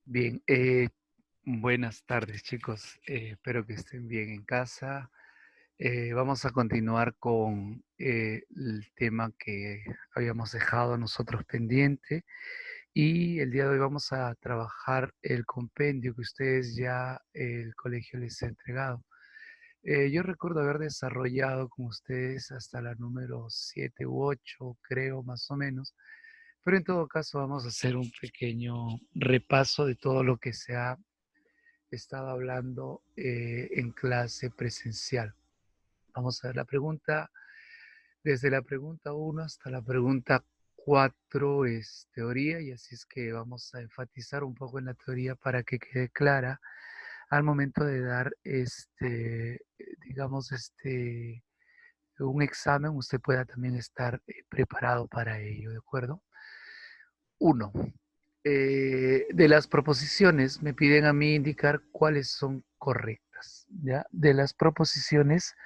Bien, buenas tardes chicos, espero que estén bien en casa. Vamos a continuar con el tema que habíamos dejado nosotros pendiente y el día de hoy vamos a trabajar el compendio que ustedes ya el colegio les ha entregado. Yo recuerdo haber desarrollado con ustedes hasta la número 7 u 8, creo más o menos, pero en todo caso vamos a hacer un pequeño repaso de todo lo que se ha estaba hablando en clase presencial. Vamos a ver la pregunta, desde la pregunta uno hasta la pregunta 4 es teoría y así es que vamos a enfatizar un poco en la teoría para que quede clara al momento de dar digamos, un examen, usted pueda también estar preparado para ello, ¿de acuerdo? Uno, de las proposiciones me piden a mí indicar cuáles son correctas, ¿ya? De las proposiciones,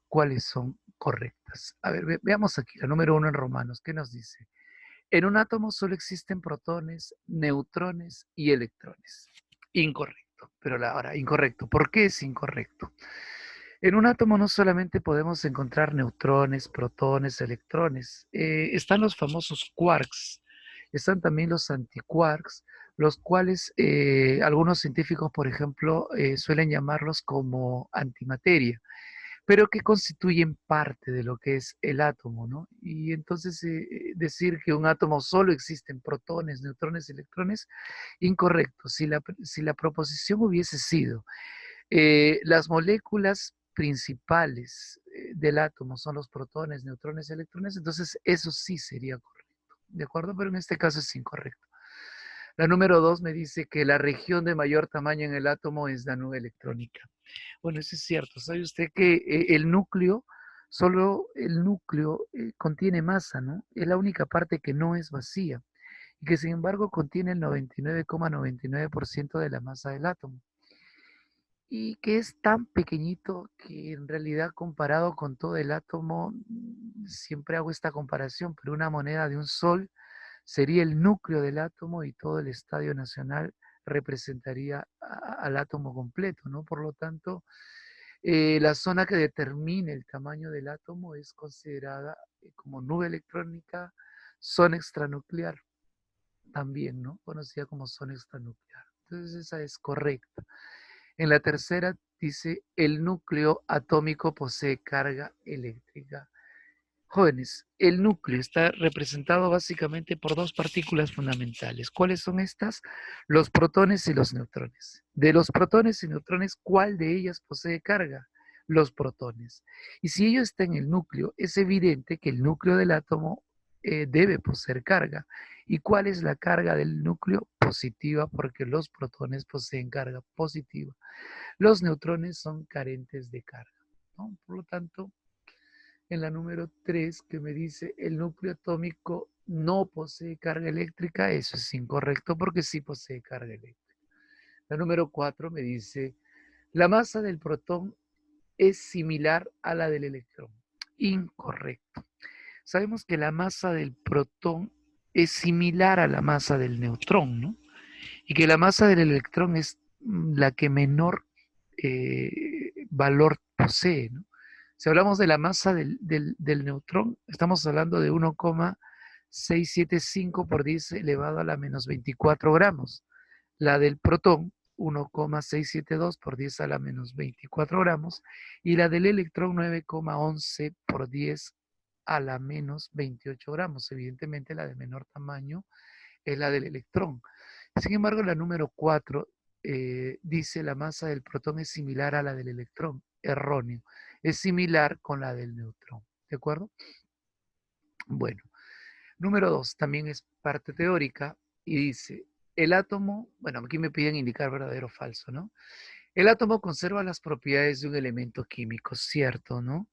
cuáles son correctas. A ver, veamos aquí, la número uno en Romanos, ¿qué nos dice? En un átomo solo existen protones, neutrones y electrones. Incorrecto, pero ahora, incorrecto. ¿Por qué es incorrecto? En un átomo no solamente podemos encontrar neutrones, protones, electrones, están los famosos quarks, están también los antiquarks, los cuales algunos científicos, por ejemplo, suelen llamarlos como antimateria, pero que constituyen parte de lo que es el átomo, ¿no? Y entonces decir que un átomo solo existen protones, neutrones, electrones, incorrecto. Si la proposición hubiese sido las moléculas principales del átomo son los protones, neutrones, electrones, entonces eso sí sería correcto, ¿de acuerdo? Pero en este caso es incorrecto. La número dos me dice que la región de mayor tamaño en el átomo es la nube electrónica. Bueno, eso es cierto. ¿Sabe usted que el núcleo, solo el núcleo contiene masa, ¿no? Es la única parte que no es vacía y que sin embargo contiene el 99,99% de la masa del átomo y que es tan pequeñito que en realidad comparado con todo el átomo, siempre hago esta comparación, pero una moneda de un sol sería el núcleo del átomo y todo el estadio nacional representaría al átomo completo, ¿no? Por lo tanto, la zona que determina el tamaño del átomo es considerada como nube electrónica, zona extranuclear también, ¿no? Conocida como zona extranuclear. Entonces esa es correcta. En la tercera dice, el núcleo atómico posee carga eléctrica. Jóvenes, el núcleo está representado básicamente por dos partículas fundamentales. ¿Cuáles son estas? Los protones y los neutrones. De los protones y neutrones, ¿cuál de ellas posee carga? Los protones. Y si ello está en el núcleo, es evidente que el núcleo del átomo debe poseer carga. ¿Y cuál es la carga del núcleo? Positiva, porque los protones poseen carga positiva. Los neutrones son carentes de carga, ¿no? Por lo tanto, en la número 3 que me dice el núcleo atómico no posee carga eléctrica, eso es incorrecto porque sí posee carga eléctrica. La número 4 me dice la masa del protón es similar a la del electrón. Incorrecto. Sabemos que la masa del protón es similar a la masa del neutrón, ¿no? Y que la masa del electrón es la que menor valor posee, ¿no? Si hablamos de la masa del neutrón, estamos hablando de 1,675 por 10 elevado a la menos 24 gramos. La del protón, 1,672 por 10 a la menos 24 gramos. Y la del electrón, 9,11 por 10 a la menos 28 gramos. Evidentemente, la de menor tamaño es la del electrón. Sin embargo, la número 4 dice la masa del protón es similar a la del electrón. Erróneo. Es similar con la del neutrón. ¿De acuerdo? Bueno, número 2 también es parte teórica y dice, el átomo, bueno, aquí me piden indicar verdadero o falso, ¿no? El átomo conserva las propiedades de un elemento químico, ¿cierto, no?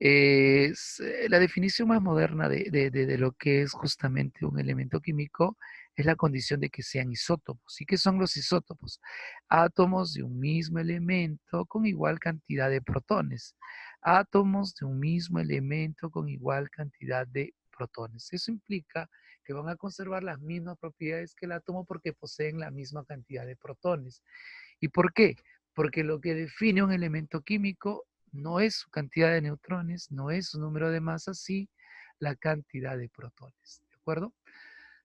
Es, la definición más moderna de lo que es justamente un elemento químico es la condición de que sean isótopos. ¿Y qué son los isótopos? Átomos de un mismo elemento con igual cantidad de protones. Átomos de un mismo elemento con igual cantidad de protones. Eso implica que van a conservar las mismas propiedades que el átomo porque poseen la misma cantidad de protones. ¿Y por qué? Porque lo que define un elemento químico no es su cantidad de neutrones, no es su número de masas, sí la cantidad de protones. ¿De acuerdo?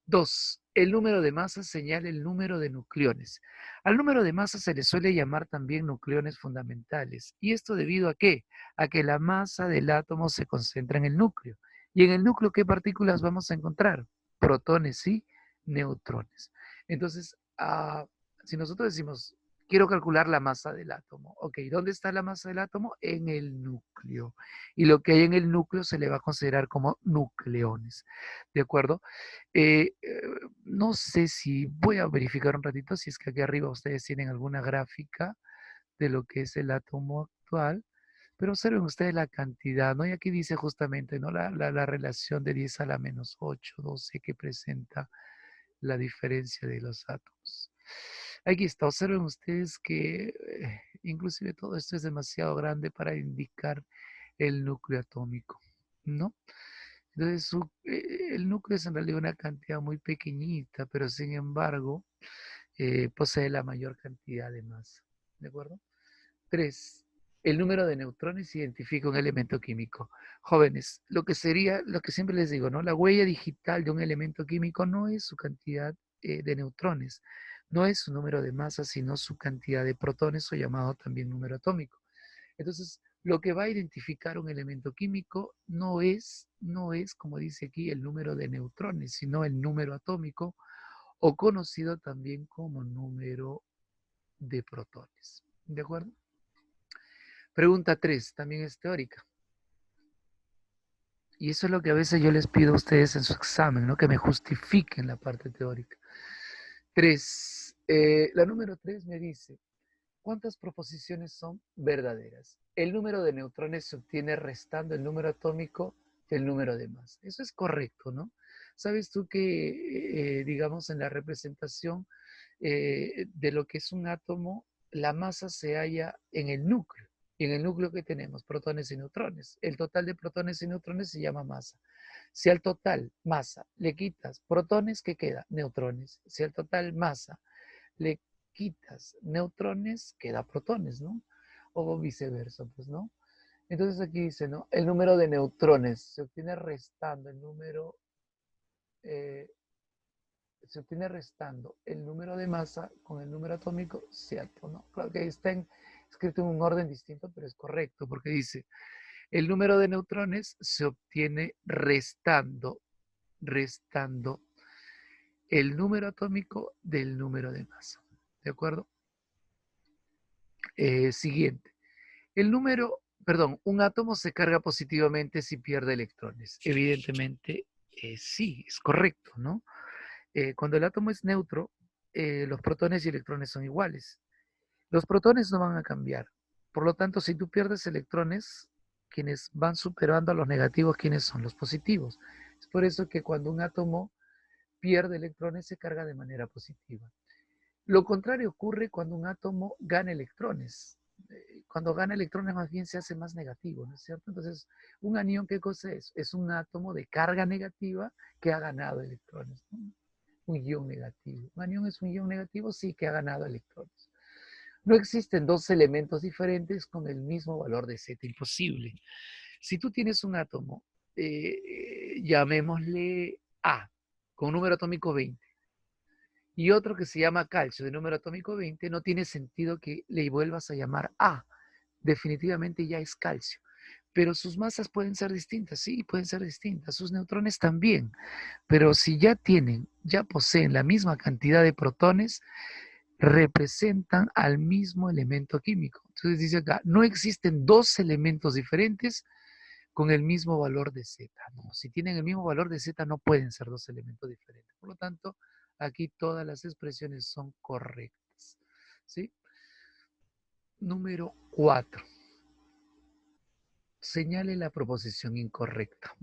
2. El número de masas señala el número de nucleones. Al número de masas se le suele llamar también nucleones fundamentales. ¿Y esto debido a qué? A que la masa del átomo se concentra en el núcleo. ¿Y en el núcleo qué partículas vamos a encontrar? Protones y neutrones. Entonces, si nosotros decimos, quiero calcular la masa del átomo. Ok, ¿dónde está la masa del átomo? En el núcleo. Y lo que hay en el núcleo se le va a considerar como nucleones. ¿De acuerdo? Eh, eh, no sé si voy a verificar un ratito si es que aquí arriba ustedes tienen alguna gráfica de lo que es el átomo actual, pero observen ustedes la cantidad, ¿no? Y aquí dice justamente, ¿no? La relación de 10 a la menos 8, 12 que presenta la diferencia de los átomos. Aquí está, observen ustedes que inclusive todo esto es demasiado grande para indicar el núcleo atómico, ¿no? Entonces, el núcleo es en realidad una cantidad muy pequeñita, pero sin embargo, posee la mayor cantidad de masa. ¿De acuerdo? 3. El número de neutrones identifica un elemento químico. Jóvenes, lo que sería, lo que siempre les digo, ¿no? La huella digital de un elemento químico no es su cantidad de neutrones, no es su número de masa, sino su cantidad de protones o llamado también número atómico. Entonces, lo que va a identificar un elemento químico no es, como dice aquí, el número de neutrones, sino el número atómico o conocido también como número de protones. ¿De acuerdo? Pregunta 3, también es teórica. Y eso es lo que a veces yo les pido a ustedes en su examen, ¿no? Que me justifiquen la parte teórica. 3. La número 3 me dice, ¿cuántas proposiciones son verdaderas? El número de neutrones se obtiene restando el número atómico del número de masa. Eso es correcto, ¿no? Sabes tú que, digamos, en la representación de lo que es un átomo, la masa se halla en el núcleo. Y en el núcleo que tenemos, protones y neutrones. El total de protones y neutrones se llama masa. Si al total masa le quitas protones, ¿qué queda? Neutrones. Si al total masa le quitas neutrones, queda protones, ¿no? O viceversa, pues, ¿no? Entonces aquí dice, ¿no? El número de neutrones se obtiene restando el número, eh, se obtiene restando el número de masa con el número atómico, cierto, ¿no? Claro que ahí está escrito en un orden distinto, pero es correcto, porque dice, el número de neutrones se obtiene restando el número atómico del número de masa, ¿de acuerdo? Siguiente. Un átomo se carga positivamente si pierde electrones. Evidentemente, sí, es correcto, ¿no? Cuando el átomo es neutro, los protones y electrones son iguales. Los protones no van a cambiar. Por lo tanto, si tú pierdes electrones, quienes van superando a los negativos, ¿quiénes son? Los positivos. Es por eso que cuando un átomo pierde electrones, se carga de manera positiva. Lo contrario ocurre cuando un átomo gana electrones. Cuando gana electrones más bien se hace más negativo, ¿no es cierto? Entonces, un anión, ¿qué cosa es? Es un átomo de carga negativa que ha ganado electrones, ¿no? Un ion negativo. Un anión es un ion negativo, sí, que ha ganado electrones. No existen dos elementos diferentes con el mismo valor de Z, imposible. Si tú tienes un átomo, llamémosle A, con un número atómico 20, y otro que se llama calcio de número atómico 20, no tiene sentido que le vuelvas a llamar A. Definitivamente ya es calcio. Pero sus masas pueden ser distintas, sí, pueden ser distintas. Sus neutrones también. Pero si ya poseen la misma cantidad de protones, representan al mismo elemento químico. Entonces dice acá, no existen dos elementos diferentes con el mismo valor de Z. No, si tienen el mismo valor de Z no pueden ser dos elementos diferentes. Por lo tanto, aquí todas las expresiones son correctas. ¿Sí? Número 4. Señale la proposición incorrecta.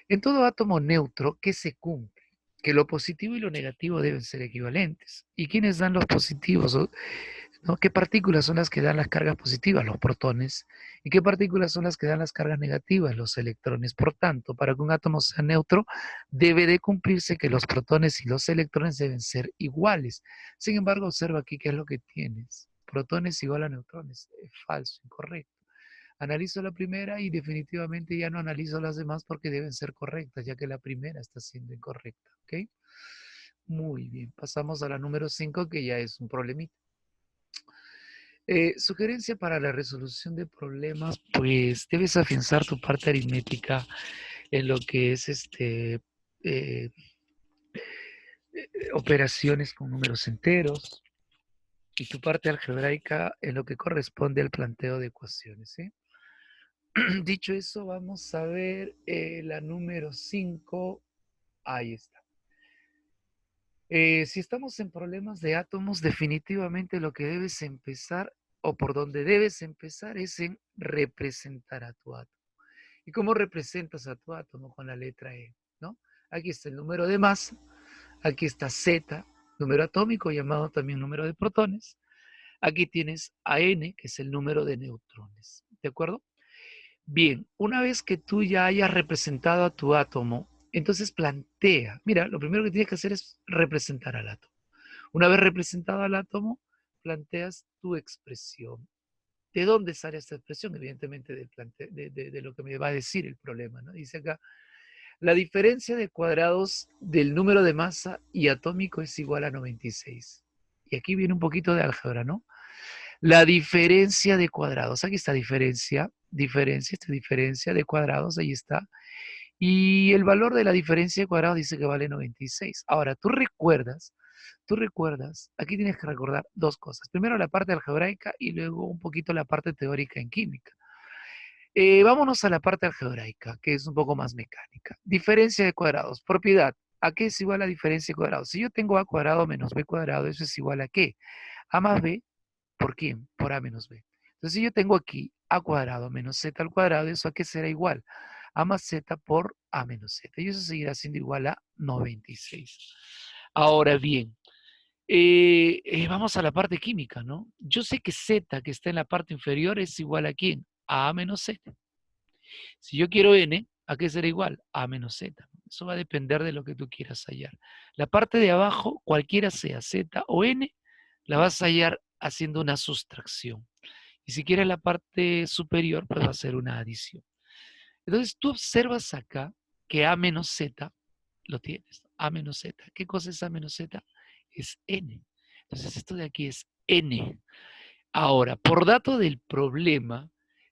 En todo átomo neutro, ¿qué se cumple? Que lo positivo y lo negativo deben ser equivalentes. ¿Y quiénes dan los positivos? ¿no? ¿Qué partículas son las que dan las cargas positivas? Los protones. ¿Y qué partículas son las que dan las cargas negativas? Los electrones. Por tanto, para que un átomo sea neutro, debe de cumplirse que los protones y los electrones deben ser iguales. Sin embargo, observa aquí qué es lo que tienes. Protones igual a neutrones. Es falso, incorrecto. Analizo la primera y definitivamente ya no analizo las demás porque deben ser correctas, ya que la primera está siendo incorrecta. ¿Ok? Muy bien. Pasamos a la número 5, que ya es un problemita. Sugerencia para la resolución de problemas, pues debes afianzar tu parte aritmética en lo que es operaciones con números enteros y tu parte algebraica en lo que corresponde al planteo de ecuaciones. ¿Sí? Dicho eso, vamos a ver la número 5. Ahí está. Si estamos en problemas de átomos, definitivamente lo que debes empezar o por donde debes empezar es en representar a tu átomo. ¿Y cómo representas a tu átomo? Con la letra E, ¿no? Aquí está el número de masa, aquí está Z, número atómico llamado también número de protones. Aquí tienes a N, que es el número de neutrones, ¿de acuerdo? Bien, una vez que tú ya hayas representado a tu átomo, entonces plantea, mira, lo primero que tienes que hacer es representar al átomo. Una vez representado al átomo, planteas tu expresión. ¿De dónde sale esta expresión? Evidentemente de lo que me va a decir el problema, ¿no? Dice acá, la diferencia de cuadrados del número de masa y atómico es igual a 96. Y aquí viene un poquito de álgebra, ¿no? La diferencia de cuadrados, aquí está diferencia de cuadrados, ahí está. Y el valor de la diferencia de cuadrados dice que vale 96. Ahora, tú recuerdas, aquí tienes que recordar dos cosas. Primero la parte algebraica y luego un poquito la parte teórica en química. Vámonos a la parte algebraica, que es un poco más mecánica. Diferencia de cuadrados. Propiedad. ¿A qué es igual la diferencia de cuadrados? Si yo tengo a cuadrado menos b cuadrado, ¿eso es igual a qué? A más b, ¿por quién? Por a menos b. Entonces, si yo tengo aquí a cuadrado menos z al cuadrado, ¿eso a qué será igual? A más z por a menos z. Y eso seguirá siendo igual a 96. Ahora bien, vamos a la parte química, ¿no? Yo sé que z, que está en la parte inferior, es igual a quién? A menos z. Si yo quiero n, ¿a qué será igual? A menos z. Eso va a depender de lo que tú quieras hallar. La parte de abajo, cualquiera sea z o n, la vas a hallar haciendo una sustracción. Y si quieres la parte superior, pues va a ser una adición. Entonces tú observas acá que a menos z lo tienes. A menos z. ¿Qué cosa es a menos z? Es n. Entonces esto de aquí es n. Ahora, por dato del problema,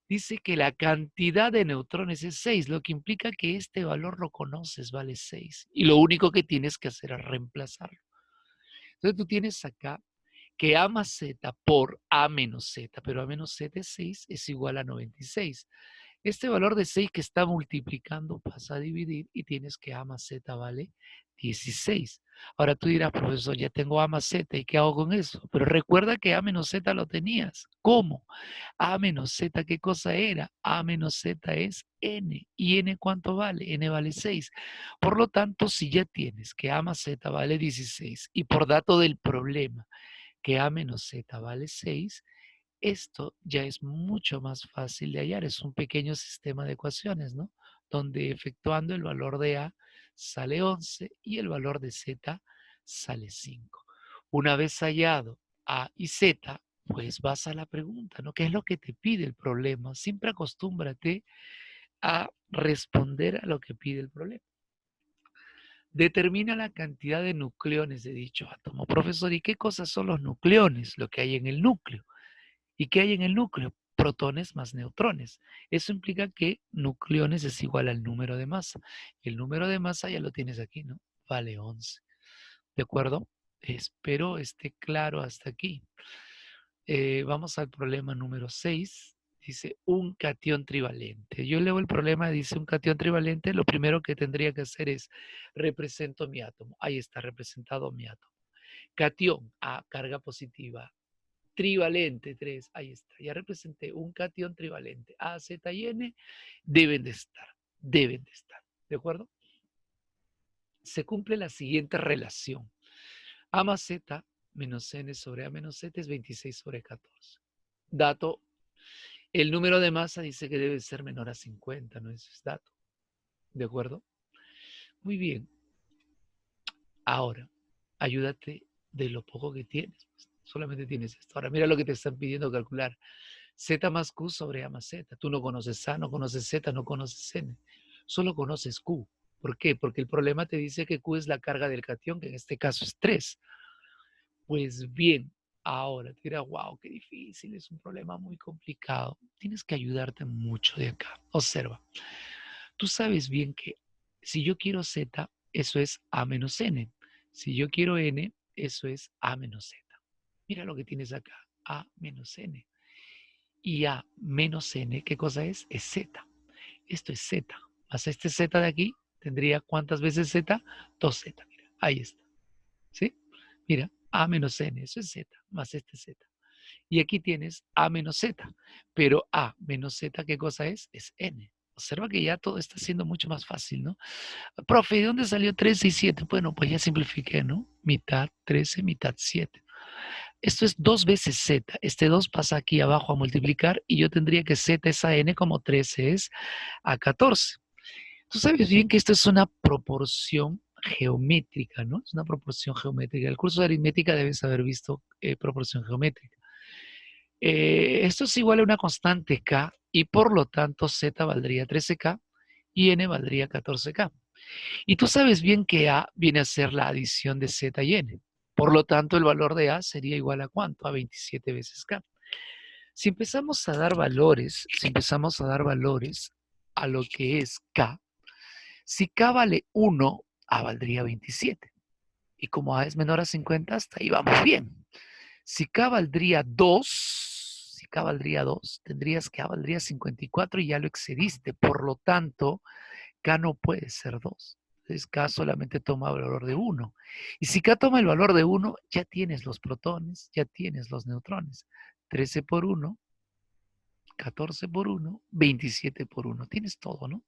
dice que la cantidad de neutrones es 6, lo que implica que este valor lo conoces, vale 6. Y lo único que tienes que hacer es reemplazarlo. Entonces tú tienes acá que a más z por a menos z, pero a menos z es 6, es igual a 96. Este valor de 6 que está multiplicando pasa a dividir y tienes que a más z vale 16. Ahora tú dirás, profesor, ya tengo a más z, ¿y qué hago con eso? Pero recuerda que a menos z lo tenías. ¿Cómo? A menos z, ¿qué cosa era? A menos z es n. ¿Y n cuánto vale? N vale 6. Por lo tanto, si ya tienes que a más z vale 16 y por dato del problema que a menos z vale 6, esto ya es mucho más fácil de hallar. Es un pequeño sistema de ecuaciones, ¿no? Donde efectuando el valor de A sale 11 y el valor de Z sale 5. Una vez hallado A y Z, pues vas a la pregunta, ¿no? ¿Qué es lo que te pide el problema? Siempre acostúmbrate a responder a lo que pide el problema. Determina la cantidad de nucleones de dicho átomo. Profesor, ¿y qué cosas son los nucleones? Lo que hay en el núcleo. ¿Y qué hay en el núcleo? Protones más neutrones. Eso implica que nucleones es igual al número de masa. El número de masa ya lo tienes aquí, ¿no? Vale 11. ¿De acuerdo? Espero esté claro hasta aquí. Vamos al problema número 6. Dice un catión trivalente. Yo leo el problema, dice un catión trivalente. Lo primero que tendría que hacer es represento mi átomo. Ahí está representado mi átomo. Catión, A, carga positiva. Trivalente, 3, ahí está. Ya representé un catión trivalente. A, Z y N deben de estar. Deben de estar. ¿De acuerdo? Se cumple la siguiente relación. A más Z menos n sobre a menos z es 26 sobre 14. Dato, el número de masa dice que debe ser menor a 50, ¿no? Eso es dato. ¿De acuerdo? Muy bien. Ahora, ayúdate de lo poco que tienes. Solamente tienes esto. Ahora, mira lo que te están pidiendo calcular. Z más Q sobre A más Z. Tú no conoces A, no conoces Z, no conoces N. Solo conoces Q. ¿Por qué? Porque el problema te dice que Q es la carga del catión, que en este caso es 3. Pues bien, ahora te dirás, wow, qué difícil, es un problema muy complicado. Tienes que ayudarte mucho de acá. Observa, tú sabes bien que si yo quiero Z, eso es A menos N. Si yo quiero N, eso es A menos Z. Mira lo que tienes acá, A menos N. Y A menos N, ¿qué cosa es? Es Z. Esto es Z. Más este Z de aquí, tendría ¿cuántas veces Z? 2Z, mira, ahí está. ¿Sí? Mira, A menos N, eso es Z, más este Z. Y aquí tienes A menos Z, pero A menos Z, ¿qué cosa es? Es N. Observa que ya todo está siendo mucho más fácil, ¿no? Profe, ¿de dónde salió 13 y 7? Bueno, pues ya simplifiqué, ¿no? Mitad 13, mitad 7. Esto es 2 veces Z. Este 2 pasa aquí abajo a multiplicar y yo tendría que Z es a N como 13 es a 14. Tú sabes bien que esto es una proporción geométrica, ¿no? Es una proporción geométrica. El curso de aritmética debes haber visto proporción geométrica. Esto es igual a una constante K y por lo tanto Z valdría 13K y N valdría 14K. Y tú sabes bien que A viene a ser la adición de Z y N. Por lo tanto, el valor de A sería igual a ¿cuánto? A 27 veces K. Si empezamos a dar valores, a lo que es K, si K vale 1, A valdría 27. Y como A es menor a 50, hasta ahí vamos bien. Si K valdría 2, tendrías que A valdría 54 y ya lo excediste. Por lo tanto, K no puede ser 2. Entonces K solamente toma el valor de 1. Y si K toma el valor de 1, ya tienes los protones, ya tienes los neutrones. 13 por 1, 14 por 1, 27 por 1. Tienes todo, ¿no?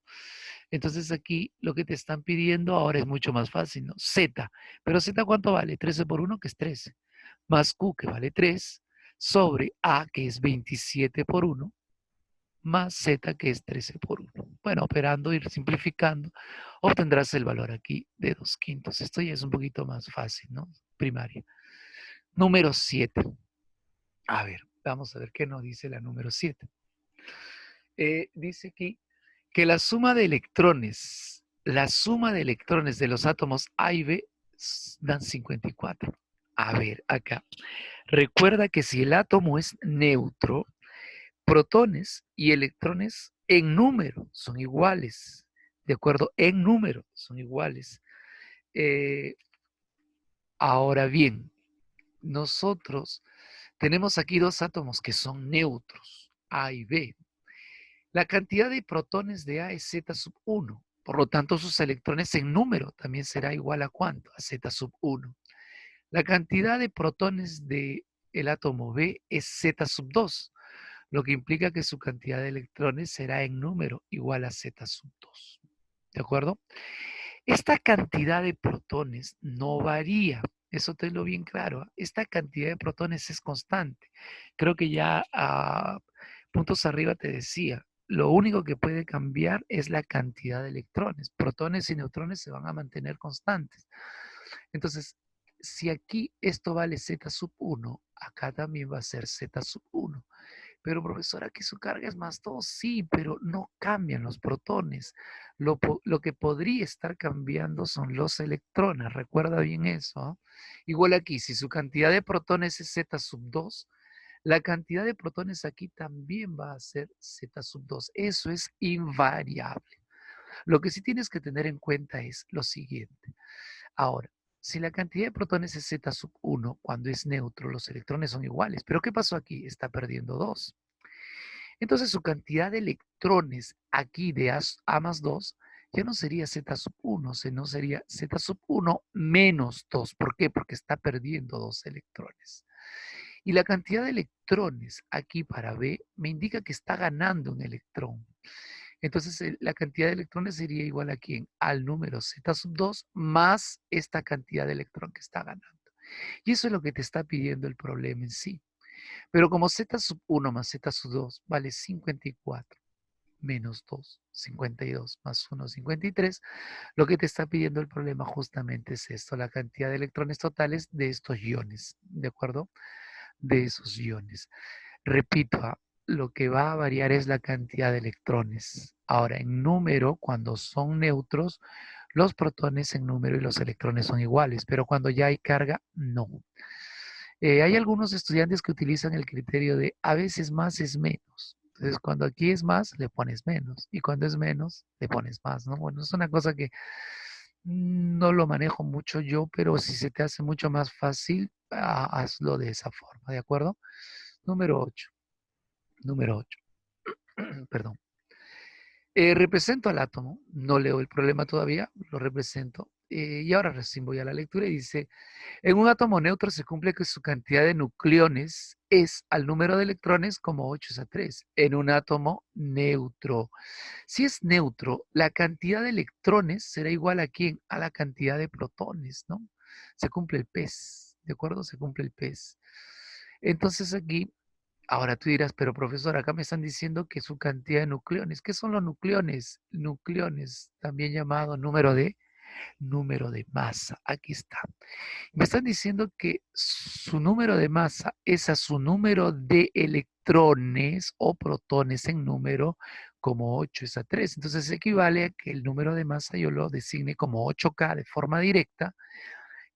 Entonces aquí lo que te están pidiendo ahora es mucho más fácil, ¿no? Z. Pero Z, ¿cuánto vale? 13 por 1, que es 13. Más Q, que vale 3, sobre A, que es 27 por 1, más Z, que es 13 por 1. Bueno, operando y simplificando, obtendrás el valor aquí de 2 quintos. Esto ya es un poquito más fácil, ¿no? Primaria. Número 7. A ver, vamos a ver qué nos dice la número 7. Dice aquí que la suma de electrones de los átomos A y B dan 54. A ver, acá. Recuerda que si el átomo es neutro, protones y electrones en número son iguales. ¿De acuerdo? En número son iguales. Eh, ahora bien, nosotros tenemos aquí dos átomos que son neutros, A y B. La cantidad de protones de A es Z sub 1. Por lo tanto, sus electrones en número también será igual a ¿cuánto? A Z sub 1. La cantidad de protones del átomo B es Z sub 2, lo que implica que su cantidad de electrones será en número igual a Z sub 2. ¿De acuerdo? Esta cantidad de protones no varía. Eso tenlo bien claro. Esta cantidad de protones es constante. Creo que ya a puntos arriba te decía, lo único que puede cambiar es la cantidad de electrones. Protones y neutrones se van a mantener constantes. Entonces, si aquí esto vale Z sub 1, acá también va a ser Z sub 1. Pero profesor, aquí su carga es más 2, sí, pero no cambian los protones. Lo que podría estar cambiando son los electrones, recuerda bien eso. ¿Eh? Igual aquí, si su cantidad de protones es Z sub 2, la cantidad de protones aquí también va a ser Z sub 2. Eso es invariable. Lo que sí tienes que tener en cuenta es lo siguiente. Ahora, si la cantidad de protones es Z sub 1, cuando es neutro, los electrones son iguales. Pero ¿qué pasó aquí? Está perdiendo 2. Entonces su cantidad de electrones aquí de A más 2 ya no sería Z sub 1, sino sería Z sub 1 menos 2. ¿Por qué? Porque está perdiendo 2 electrones. Y la cantidad de electrones aquí para B me indica que está ganando un electrón. Entonces la cantidad de electrones sería igual a quién? Al número Z sub 2 más esta cantidad de electrón que está ganando. Y eso es lo que te está pidiendo el problema en sí. Pero como z sub 1 más z sub 2 vale 54 menos 2, 52 más 1, 53, lo que te está pidiendo el problema justamente es esto, la cantidad de electrones totales de estos iones, ¿de acuerdo? De esos iones. Repito, lo que va a variar es la cantidad de electrones. Ahora, en número, cuando son neutros, los protones en número y los electrones son iguales, pero cuando ya hay carga, no. Hay algunos estudiantes que utilizan el criterio de a veces más es menos. Entonces, cuando aquí es más, le pones menos. Y cuando es menos, le pones más, ¿no? Bueno, es una cosa que no lo manejo mucho yo, pero si se te hace mucho más fácil, hazlo de esa forma, ¿de acuerdo? Número 8. Número 8. Perdón. Represento al átomo, no leo el problema todavía, lo represento. Y ahora recién voy a la lectura y dice, en un átomo neutro se cumple que su cantidad de nucleones es al número de electrones como 8 es a 3. En un átomo neutro. Si es neutro, la cantidad de electrones será igual a quién? A la cantidad de protones, ¿no? Se cumple el PES, ¿de acuerdo? Se cumple el PES. Entonces aquí, ahora tú dirás, pero profesor, acá me están diciendo que su cantidad de nucleones. ¿Qué son los nucleones? Nucleones, también llamado número de masa. Aquí está. Me están diciendo que su número de masa es a su número de electrones o protones en número como 8 es a 3. Entonces equivale a que el número de masa yo lo designe como 8K de forma directa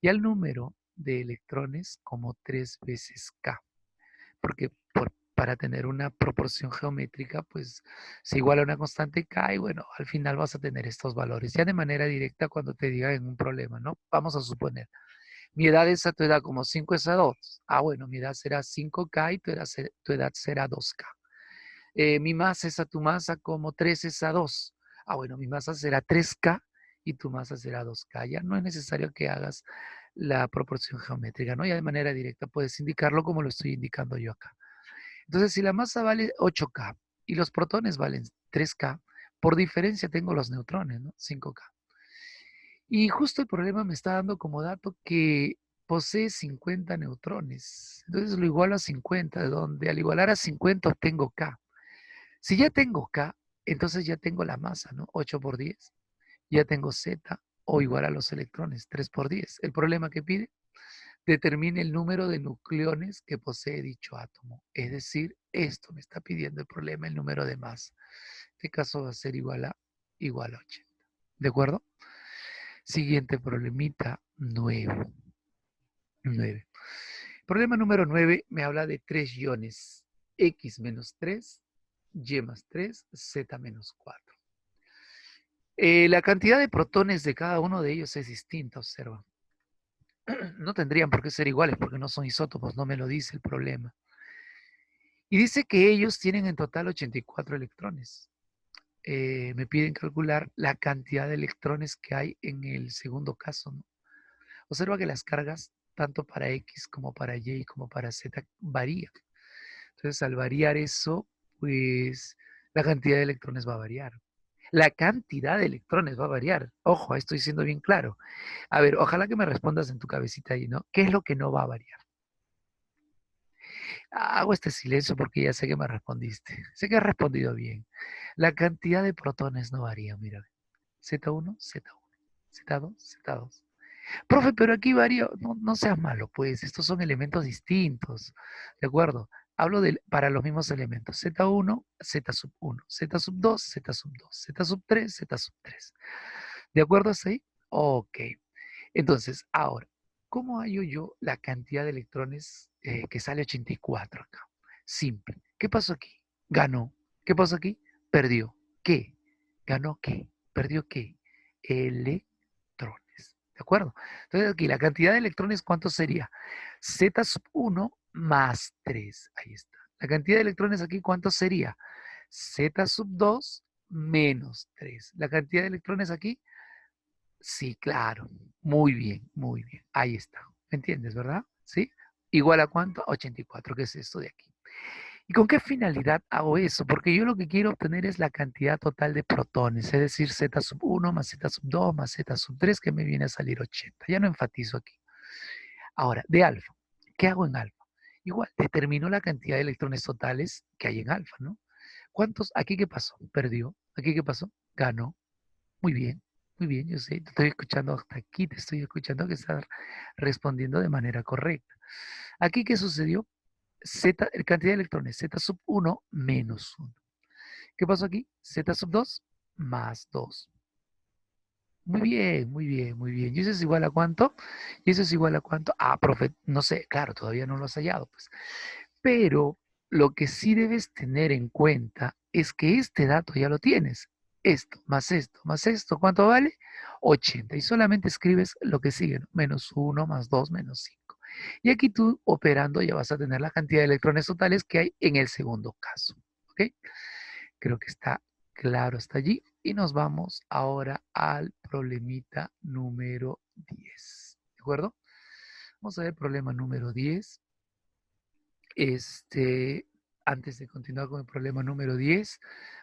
y al número de electrones como 3 veces K. Porque para tener una proporción geométrica, pues se iguala a una constante K y bueno, al final vas a tener estos valores. Ya de manera directa cuando te diga en un problema, ¿no? Vamos a suponer. Mi edad es a tu edad como 5 es a 2. Ah, bueno, mi edad será 5K y tu edad será 2K. Mi masa es a tu masa como 3 es a 2. Ah, bueno, mi masa será 3K y tu masa será 2K. Ya no es necesario que hagas la proporción geométrica, ¿no? Ya de manera directa puedes indicarlo como lo estoy indicando yo acá. Entonces, si la masa vale 8K y los protones valen 3K, por diferencia tengo los neutrones, ¿no? 5K. Y justo el problema me está dando como dato que posee 50 neutrones. Entonces lo igualo a 50, donde al igualar a 50 obtengo K. Si ya tengo K, entonces ya tengo la masa, ¿no? 8 por 10. Ya tengo Z o igual a los electrones, 3 por 10. El problema que pide, determine el número de nucleones que posee dicho átomo. Es decir, esto me está pidiendo el problema, el número de masa. En este caso va a ser igual a 80. ¿De acuerdo? Siguiente problemita, 9. 9. Problema número 9 me habla de 3 iones. X menos 3, Y más 3, Z menos 4. La cantidad de protones de cada uno de ellos es distinta, observa. No tendrían por qué ser iguales porque no son isótopos, no me lo dice el problema. Y dice que ellos tienen en total 84 electrones. Me piden calcular la cantidad de electrones que hay en el segundo caso, ¿no? Observa que las cargas, tanto para X como para Y como para Z, varían. Entonces, al variar eso, pues la cantidad de electrones va a variar. La cantidad de electrones va a variar. Ojo, estoy siendo bien claro. A ver, ojalá que me respondas en tu cabecita ahí, ¿no? ¿Qué es lo que no va a variar? Hago este silencio porque ya sé que me respondiste. Sé que has respondido bien. La cantidad de protones no varía, mira. Z1, Z1, Z2, Z2. Profe, pero aquí varía, no, no seas malo, pues estos son elementos distintos, ¿de acuerdo? Hablo para los mismos elementos, Z1, Z sub 1, Z sub 2, Z sub 2, Z sub 3, Z sub 3. ¿De acuerdo hasta ahí? Ok. Entonces, ahora, ¿cómo hallo yo la cantidad de electrones que sale 84 acá? Simple. ¿Qué pasó aquí? Ganó. ¿Qué pasó aquí? Perdió. ¿Qué? ¿Ganó qué? ¿Perdió qué? Electrones. ¿De acuerdo? Entonces aquí la cantidad de electrones, ¿cuánto sería? Z sub 1 más 3. Ahí está. La cantidad de electrones aquí, ¿cuánto sería? Z sub 2 menos 3. La cantidad de electrones aquí, sí, claro. Muy bien, muy bien. Ahí está. ¿Me entiendes, verdad? ¿Sí? ¿Igual a cuánto? 84, que es esto de aquí. ¿Y con qué finalidad hago eso? Porque yo lo que quiero obtener es la cantidad total de protones, es decir, Z sub 1 más Z sub 2 más Z sub 3, que me viene a salir 80. Ya no enfatizo aquí. Ahora, de alfa, ¿qué hago en alfa? Igual, determino la cantidad de electrones totales que hay en alfa, ¿no? ¿Cuántos? ¿Aquí qué pasó? Perdió. ¿Aquí qué pasó? Ganó. Muy bien, yo sé, te estoy escuchando hasta aquí, te estoy escuchando que estás respondiendo de manera correcta. Aquí, ¿qué sucedió? Z, cantidad de electrones, Z sub 1 menos 1. ¿Qué pasó aquí? Z sub 2 más 2. Muy bien, muy bien, muy bien. ¿Y eso es igual a cuánto? ¿Y eso es igual a cuánto? Ah, profe, no sé, claro, todavía no lo has hallado, pues. Pero lo que sí debes tener en cuenta es que este dato ya lo tienes. Esto, más esto, ¿cuánto vale? 80. Y solamente escribes lo que sigue, ¿no? Menos 1, más 2, menos 5. Y aquí tú operando ya vas a tener la cantidad de electrones totales que hay en el segundo caso. ¿Ok? Creo que está claro hasta allí. Y nos vamos ahora al problemita número 10. ¿De acuerdo? Vamos a ver el problema número 10. Este, antes de continuar con el problema número 10,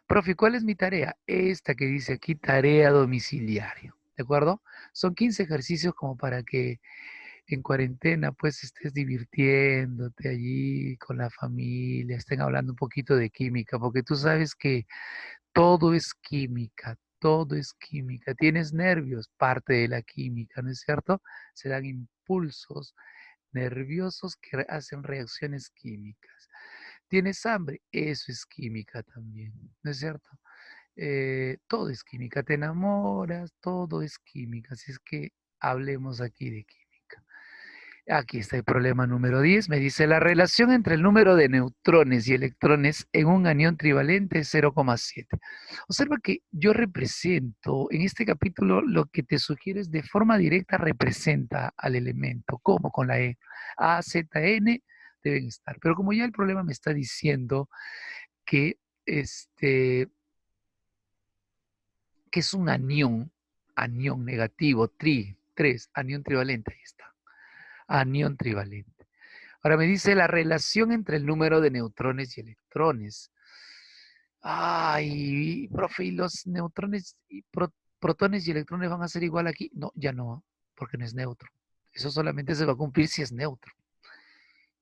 profe, ¿cuál es mi tarea? Esta que dice aquí, tarea domiciliaria, ¿de acuerdo? Son 15 ejercicios como para que en cuarentena pues estés divirtiéndote allí con la familia, estén hablando un poquito de química, porque tú sabes que todo es química, todo es química. Tienes nervios, parte de la química, ¿no es cierto? Se dan impulsos nerviosos que hacen reacciones químicas. ¿Tienes hambre? Eso es química también, ¿no es cierto? Todo es química, te enamoras, todo es química, así es que hablemos aquí de química. Aquí está el problema número 10. Me dice, la relación entre el número de neutrones y electrones en un anión trivalente es 0,7. Observa que yo represento, en este capítulo lo que te sugiero es de forma directa representa al elemento, como con la E. A, Z, N deben estar. Pero como ya el problema me está diciendo que, que es un anión negativo, 3, anión trivalente, ahí está. Anión trivalente. Ahora me dice la relación entre el número de neutrones y electrones. Ay, profe, ¿y los neutrones y protones y electrones van a ser igual aquí? No, ya no, porque no es neutro. Eso solamente se va a cumplir si es neutro.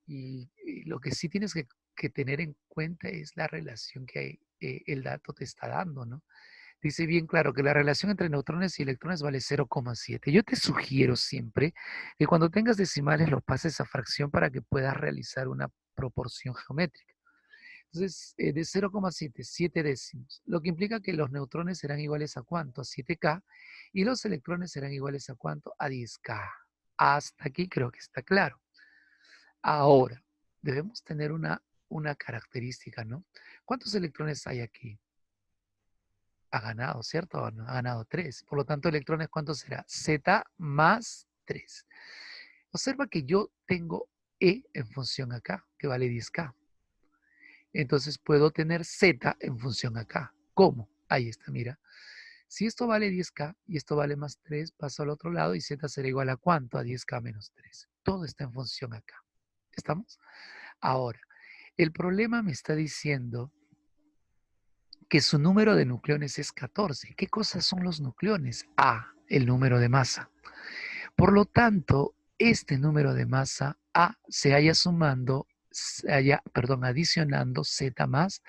Y lo que sí tienes que tener en cuenta es la relación que hay, el dato te está dando, ¿no? Dice bien claro que la relación entre neutrones y electrones vale 0,7. Yo te sugiero siempre que cuando tengas decimales lo pases a fracción para que puedas realizar una proporción geométrica. Entonces, de 0,7, 7 décimos, lo que implica que los neutrones serán iguales a cuánto? A 7K, y los electrones serán iguales a cuánto? A 10K. Hasta aquí creo que está claro. Ahora, debemos tener una característica, ¿no? ¿Cuántos electrones hay aquí? Ha ganado, ¿cierto? Ha ganado 3. Por lo tanto, electrones, ¿cuánto será? Z más 3. Observa que yo tengo E en función acá, que vale 10K. Entonces puedo tener Z en función acá. ¿Cómo? Ahí está, mira. Si esto vale 10K y esto vale más 3, paso al otro lado y Z será igual a ¿cuánto? A 10K menos 3. Todo está en función acá. ¿Estamos? Ahora, el problema me está diciendo que su número de nucleones es 14. ¿Qué cosas son los nucleones? A, el número de masa. Por lo tanto, este número de masa A se haya sumando, adicionando Z más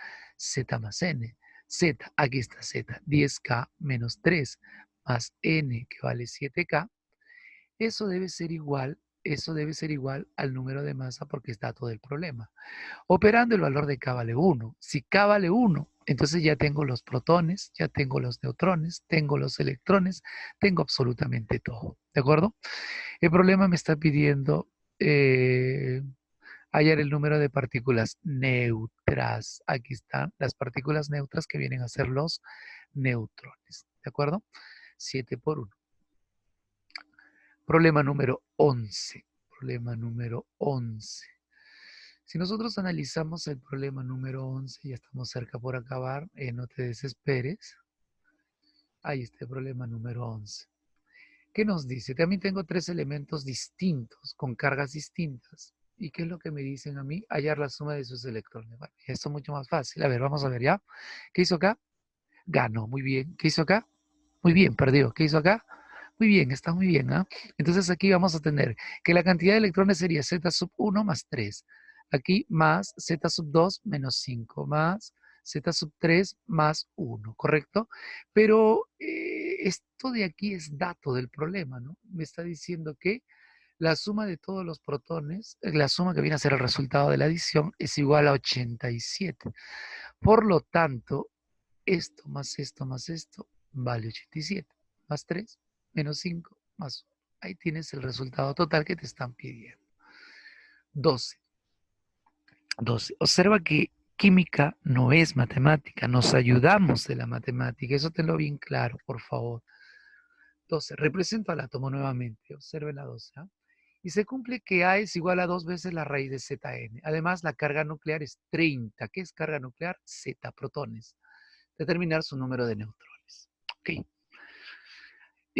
N. Z, aquí está Z, 10K menos 3 más N que vale 7K. Eso debe ser igual al número de masa porque es dato del problema. Operando el valor de K vale 1. Si K vale 1, entonces ya tengo los protones, ya tengo los neutrones, tengo los electrones, tengo absolutamente todo. ¿De acuerdo? El problema me está pidiendo hallar el número de partículas neutras. Aquí están las partículas neutras que vienen a ser los neutrones. ¿De acuerdo? 7 por 1. Problema número 11. Problema número 11. Si nosotros analizamos el problema número 11, ya estamos cerca por acabar, no te desesperes. Ahí está el problema número 11. ¿Qué nos dice? También tengo 3 elementos distintos, con cargas distintas. ¿Y qué es lo que me dicen a mí? Hallar la suma de sus electrones. Bueno, esto es mucho más fácil. A ver, vamos a ver ya. ¿Qué hizo acá? Ganó, muy bien. ¿Qué hizo acá? Muy bien, perdió. ¿Qué hizo acá? Muy bien, está muy bien, ¿ah? Entonces aquí vamos a tener que la cantidad de electrones sería Z sub 1 más 3. Aquí más Z sub 2 menos 5 más Z sub 3 más 1, ¿correcto? Pero esto de aquí es dato del problema, ¿no? Me está diciendo que la suma de todos los protones, la suma que viene a ser el resultado de la adición, es igual a 87. Por lo tanto, esto más esto vale 87. Más 3 menos 5 más 1. Ahí tienes el resultado total que te están pidiendo. 12. 12. Observa que química no es matemática. Nos ayudamos de la matemática. Eso tenlo bien claro, por favor. 12. Represento al átomo nuevamente. Observe la 12. ¿Ah? Y se cumple que A es igual a 2 veces la raíz de ZN. Además, la carga nuclear es 30. ¿Qué es carga nuclear? Z, protones. Determinar su número de neutrones. Ok.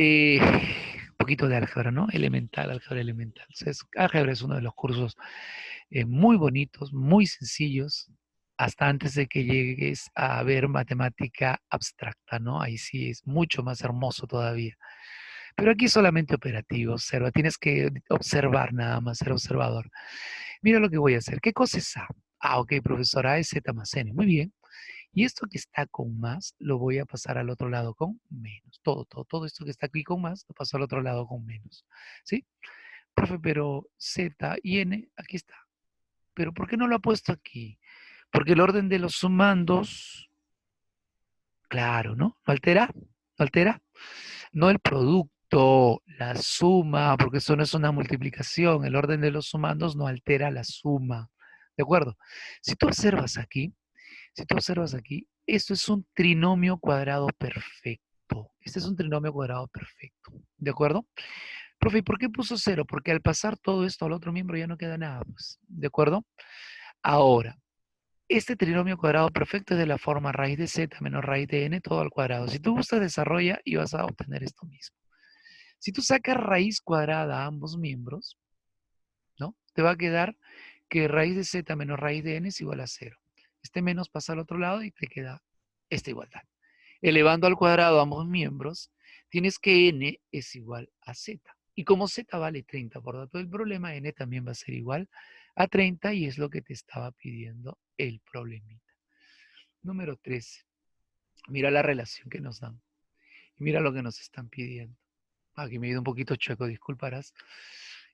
Un poquito de álgebra, ¿no? Elemental, álgebra elemental. Entonces, álgebra es uno de los cursos muy bonitos, muy sencillos, hasta antes de que llegues a ver matemática abstracta, ¿no? Ahí sí es mucho más hermoso todavía. Pero aquí solamente operativo, observa, tienes que observar nada más, ser observador. Mira lo que voy a hacer. ¿Qué cosa es A? Ah, ok, profesor, A es Z más N. Muy bien. Y esto que está con más, lo voy a pasar al otro lado con menos. Todo esto que está aquí con más, lo paso al otro lado con menos. ¿Sí? Profe, pero Z y N, aquí está. Pero ¿por qué no lo ha puesto aquí? Porque el orden de los sumandos, claro, ¿no? ¿No altera? ¿No altera? No el producto, la suma, porque eso no es una multiplicación. El orden de los sumandos no altera la suma. ¿De acuerdo? Si tú observas aquí, Si tú observas aquí, esto es un trinomio cuadrado perfecto. Este es un trinomio cuadrado perfecto. ¿De acuerdo? Profe, ¿y por qué puso cero? Porque al pasar todo esto al otro miembro ya no queda nada, pues. ¿De acuerdo? Ahora, este trinomio cuadrado perfecto es de la forma raíz de z menos raíz de n todo al cuadrado. Si tú gustas, desarrolla y vas a obtener esto mismo. Si tú sacas raíz cuadrada a ambos miembros, ¿no? Te va a quedar que raíz de z menos raíz de n es igual a cero. Este menos pasa al otro lado y te queda esta igualdad. Elevando al cuadrado ambos miembros, tienes que n es igual a z. Y como z vale 30 por dato del problema, n también va a ser igual a 30 y es lo que te estaba pidiendo el problemita. Número 13. Mira la relación que nos dan. Y mira lo que nos están pidiendo. Aquí me he ido un poquito chueco, disculparás.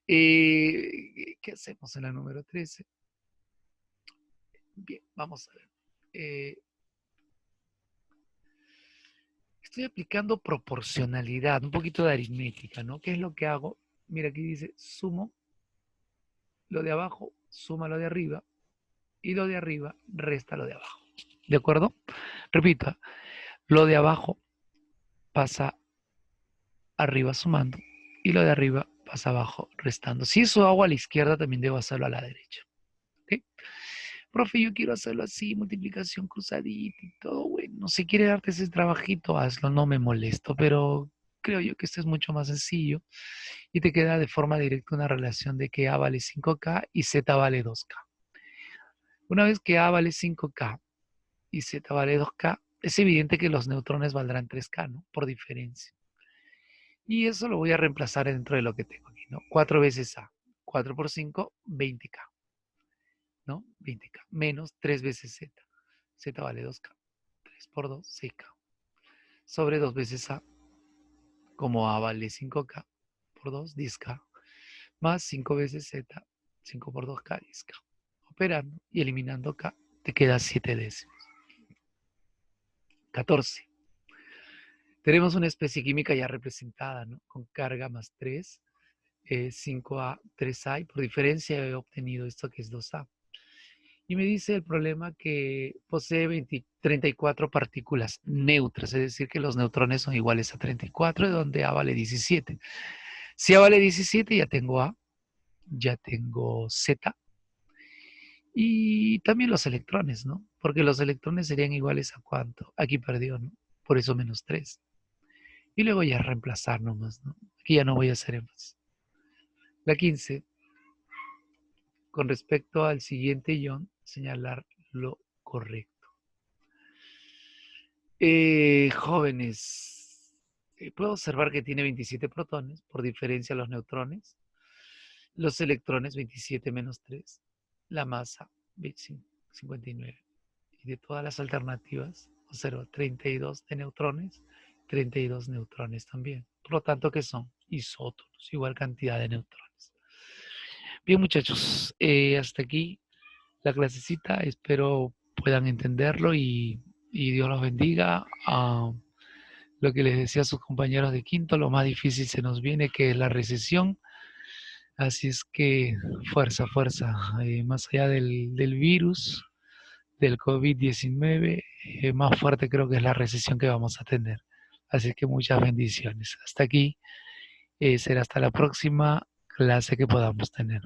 ¿Qué hacemos en la número 13? Bien, vamos a ver. Estoy aplicando proporcionalidad, un poquito de aritmética, ¿no? ¿Qué es lo que hago? Mira, aquí dice, sumo lo de abajo, suma lo de arriba, y lo de arriba resta lo de abajo. ¿De acuerdo? Repito, lo de abajo pasa arriba sumando, y lo de arriba pasa abajo restando. Si eso hago a la izquierda, también debo hacerlo a la derecha. ¿Ok? Profe, yo quiero hacerlo así, multiplicación cruzadita y todo, bueno, si quiere darte ese trabajito, hazlo, no me molesto, pero creo yo que este es mucho más sencillo y te queda de forma directa una relación de que A vale 5K y Z vale 2K. Una vez que A vale 5K y Z vale 2K, es evidente que los neutrones valdrán 3K, ¿no? Por diferencia. Y eso lo voy a reemplazar dentro de lo que tengo aquí, ¿no? 4 veces A. 4 por 5, 20K, ¿no? 20K. Menos 3 veces Z. Z vale 2K. 3 por 2, 6K. Sobre 2 veces A, como A vale 5K por 2, 10K. Más 5 veces Z, 5 por 2K, 10K. Operando y eliminando K, te queda 7 décimos. 14. Tenemos una especie química ya representada, ¿no? Con carga más 3, 5A, 3A, y por diferencia he obtenido esto que es 2A. Y me dice el problema que posee 34 partículas neutras, es decir, que los neutrones son iguales a 34, de donde A vale 17. Si A vale 17, ya tengo A, ya tengo Z, y también los electrones, ¿no? Porque los electrones serían iguales a ¿cuánto? Aquí perdió, ¿no? Por eso menos 3. Y luego ya reemplazar nomás, ¿no? Aquí ya no voy a hacer énfasis. La 15, con respecto al siguiente ion, señalar lo correcto. Jóvenes, puedo observar que tiene 27 protones, por diferencia a los neutrones. Los electrones, 27 menos 3. La masa, 59. Y de todas las alternativas, observo 32 de neutrones, 32 neutrones también. Por lo tanto, que son isótonos, igual cantidad de neutrones. Bien, muchachos, hasta aquí la clasecita. Espero puedan entenderlo y Dios los bendiga. Lo que les decía a sus compañeros de quinto, lo más difícil se nos viene, que es la recesión. Así es que fuerza, fuerza. Más allá del virus, del COVID-19, más fuerte creo que es la recesión que vamos a tener. Así es que muchas bendiciones. Hasta aquí, será hasta la próxima clase que podamos tener.